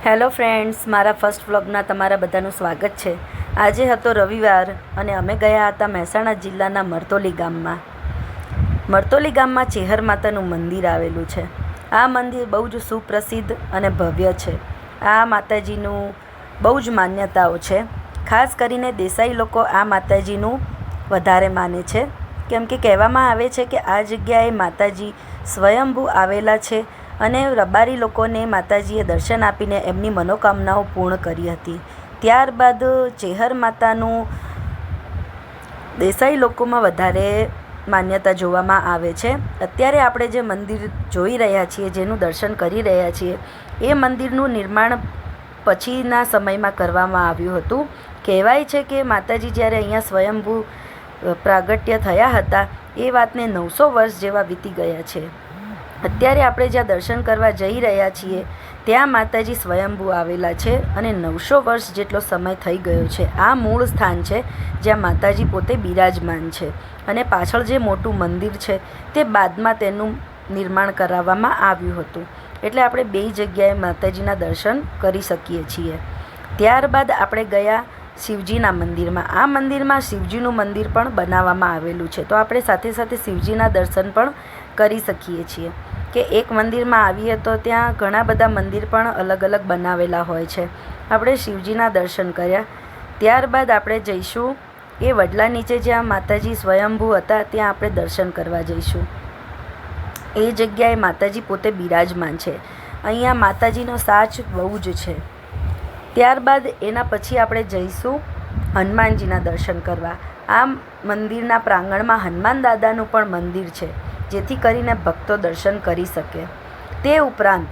Hello friends, મારા first વ્લોગમાં તમારા બધાનું સ્વાગત છે. આજે હતો રવિવાર અને અમે ગયા હતા મહેસાણા જિલ્લાના મરતોલી ગામમાં. મરતોલી ગામમાં ચેહર માતાનું મંદિર આવેલું છે. આ મંદિર બહુ જ સુપ્રસિદ્ધ અને ભવ્ય છે. આ માતાજીનું બહુ જ માન્યતાઓ છે. ખાસ કરીને દેસાઈ લોકો આ માતાજીનું વધારે માને છે, કેમ કે કહેવામાં આવે છે કે આ જગ્યાએ માતાજી સ્વયંભૂ આવેલા છે અને રબારી લોકોને માતાજીએ દર્શન આપીને એમની મનોકામનાઓ પૂર્ણ કરી હતી. ત્યારબાદ ચેહર માતાનું દેસાઈ લોકોમાં વધારે માન્યતા જોવામાં આવે છે. અત્યારે આપણે જે મંદિર જોઈ રહ્યા છીએ, જેનું દર્શન કરી રહ્યા છીએ, એ મંદિરનું નિર્માણ પછીના સમયમાં કરવામાં આવ્યું હતું. કહેવાય છે કે માતાજી જ્યારે અહીંયા સ્વયંભૂ પ્રાગટ્ય થયા હતા એ વાતને 900 વર્ષ જેવા વીતી ગયા છે. અત્યારે આપણે જ્યાં દર્શન કરવા જઈ રહ્યા છીએ ત્યાં માતાજી સ્વયંભૂ આવેલા છે અને 900 વર્ષ જેટલો સમય થઈ ગયો છે. આ મૂળ સ્થાન છે જ્યાં માતાજી પોતે બિરાજમાન છે અને પાછળ જે મોટું મંદિર છે તે બાદમાં તેનું નિર્માણ કરાવવામાં આવ્યું હતું. એટલે આપણે બે જગ્યાએ માતાજીના દર્શન કરી શકીએ છીએ. ત્યારબાદ આપણે ગયા શિવજીના મંદિરમાં. આ મંદિરમાં શિવજીનું મંદિર પણ બનાવવામાં આવેલું છે, તો આપણે સાથે સાથે શિવજીના દર્શન પણ કરી શકીએ છીએ. કે એક મંદિરમાં આવીએ તો ત્યાં ઘણા બધા મંદિર પણ અલગ અલગ બનાવેલા હોય છે. આપણે શિવજીના દર્શન કર્યા. ત્યારબાદ આપણે જઈશું એ વડલા નીચે જ્યાં માતાજી સ્વયંભૂ હતા ત્યાં આપણે દર્શન કરવા જઈશું. એ જગ્યાએ માતાજી પોતે બિરાજમાન છે. અહીંયા માતાજીનો સાચ બહુ જ છે. ત્યારબાદ એના પછી આપણે જઈશું હનુમાનજીના દર્શન કરવા. આ મંદિરના પ્રાંગણમાં હનુમાન દાદાનું પણ મંદિર છે, જેથી કરીને ભક્તો દર્શન કરી શકે. તે ઉપરાંત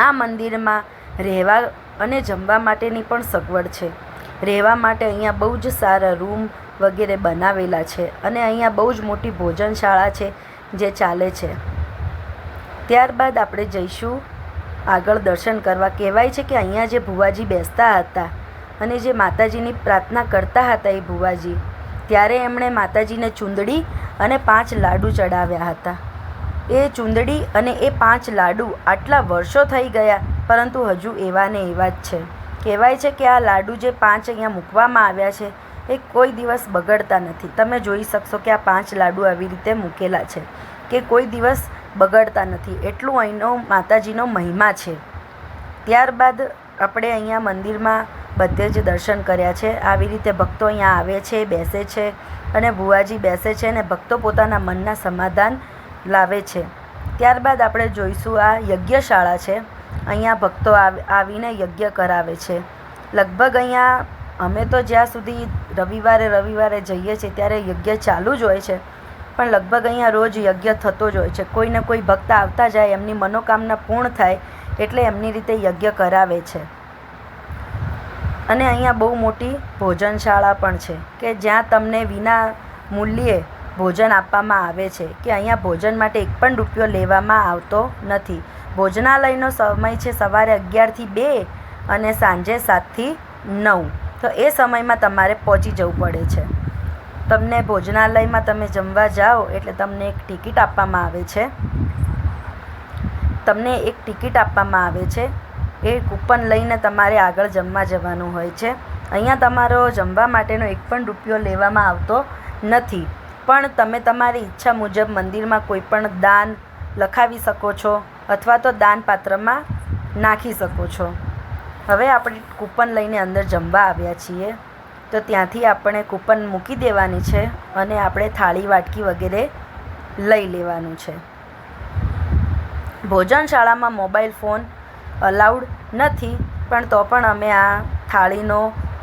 આ મંદિરમાં રહેવા અને જમવા માટેની પણ સગવડ છે. રહેવા માટે અહીંયા બહુ જ સારા રૂમ વગેરે બનાવેલા છે અને અહીંયા બહુ જ મોટી ભોજનશાળા છે જે ચાલે છે. ત્યારબાદ આપણે જઈશું આગળ દર્શન કરવા. કહેવાય છે કે અહીંયા જે ભુવાજી બેસતા હતા અને જે માતાજીની પ્રાર્થના કરતા હતા એ ભુવાજી, ત્યારે એમણે માતાજીને ચૂંદડી અને 5 લાડુ ચડાવ્યા હતા. એ ચૂંદડી અને એ 5 લાડુ આટલા વર્ષો થઈ ગયા પરંતુ હજુ એવા ને એવા જ છે. કહેવાય છે કે આ લાડુ જે 5 અહીંયા મૂકવામાં આવ્યા છે એ કોઈ દિવસ બગડતા નથી. તમે જોઈ શકશો કે આ 5 લાડુ આવી રીતે મૂકેલા છે કે કોઈ દિવસ બગડતા નથી. એટલું અહીંનો માતાજીનો મહિમા છે. ત્યારબાદ આપણે અહીંયા મંદિરમાં બધે જ દર્શન કર્યા છે. આવી રીતે ભક્તો અહીંયા આવે છે, બેસે છે અને ભુવાજી બેસે છે અને ભક્તો પોતાના મનના સમાધાન લાવે છે. ત્યારબાદ આપણે જોઈશું આ યજ્ઞશાળા છે. અહીંયા ભક્તો આવીને યજ્ઞ કરાવે છે. લગભગ અહીંયા અમે તો જ્યાં સુધી રવિવારે જઈએ છીએ ત્યારે યજ્ઞ ચાલુ જ હોય છે, પણ લગભગ અહીંયા રોજ યજ્ઞ થતો જ હોય છે. કોઈને કોઈ ભક્ત આવતા જાય, એમની મનોકામના પૂર્ણ થાય એટલે એમની રીતે યજ્ઞ કરાવે છે. અને અહીંયા બહુ મોટી ભોજનશાળા પણ છે કે જ્યાં તમને વિના મૂલ્યે ભોજન આપવામાં આવે છે. કે અહીંયા ભોજન માટે 1 પણ રૂપિયો લેવામાં આવતો નથી. ભોજનાલયનો સમય છે સવારે 11 થી 2 અને સાંજે 7 થી 9. તો એ સમયમાં તમારે પહોંચી જવું પડે છે. તમને ભોજનાલયમાં તમે જમવા જાઓ એટલે તમને એક ટિકિટ આપવામાં આવે છે. એ કૂપન લઈને તમારે આગળ જમવા જવાનું હોય છે. અહીંયા તમારો જમવા માટેનો 1 પણ રૂપિયો લેવામાં આવતો નથી, પણ તમે તમારી ઈચ્છા મુજબ મંદિરમાં કોઈ પણ દાન લખાવી શકો છો અથવા તો દાનપાત્રમાં નાખી શકો છો. હવે આપણે કૂપન લઈને અંદર જમવા આવ્યા છીએ, તો ત્યાંથી આપણે કૂપન મૂકી દેવાની છે અને આપણે થાળી વાટકી વગેરે લઈ લેવાનું છે. ભોજનશાળામાં મોબાઈલ ફોન અલાઉડ નથી, પણ તો પણ અમે આ થાળીનો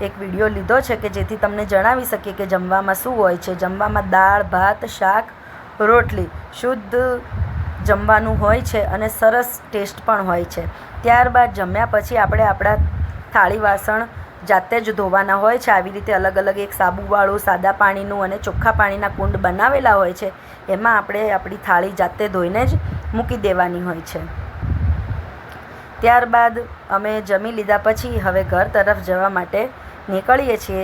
એક વિડીયો લીધો છે કે જેથી તમને જણાવી શકીએ કે જમવામાં શું હોય છે. જમવામાં દાળ, ભાત, શાક, રોટલી શુદ્ધ જમવાનું હોય છે અને સરસ ટેસ્ટ પણ હોય છે. ત્યારબાદ જમ્યા પછી આપણે આપણા થાળી વાસણ જાતે જ ધોવાના હોય છે. આવી રીતે અલગ અલગ એક સાબુવાળું, સાદા પાણીનું અને ચોખ્ખા પાણીના કુંડ બનાવેલા હોય છે. એમાં આપણે આપણી થાળી જાતે ધોઈને જ મૂકી દેવાની હોય છે. ત્યારબાદ અમે જમી લીધા પછી હવે ઘર તરફ જવા માટે નીકળીએ છીએ.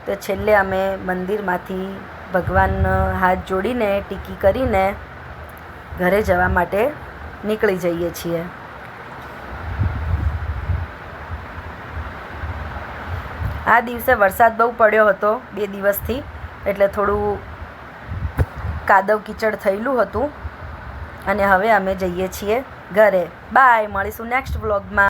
તો છેલ્લે અમે મંદિરમાંથી ભગવાનનો હાથ જોડીને ટીકી કરીને ઘરે જવા માટે નીકળી જઈએ છીએ. આ દિવસે વરસાદ બહુ પડ્યો હતો 2 દિવસથી, એટલે થોડું કાદવ કીચડ થયેલું હતું. અને હવે અમે જઈએ છીએ ઘરે. બાય, મળીશું નેક્સ્ટ વ્લોગમાં.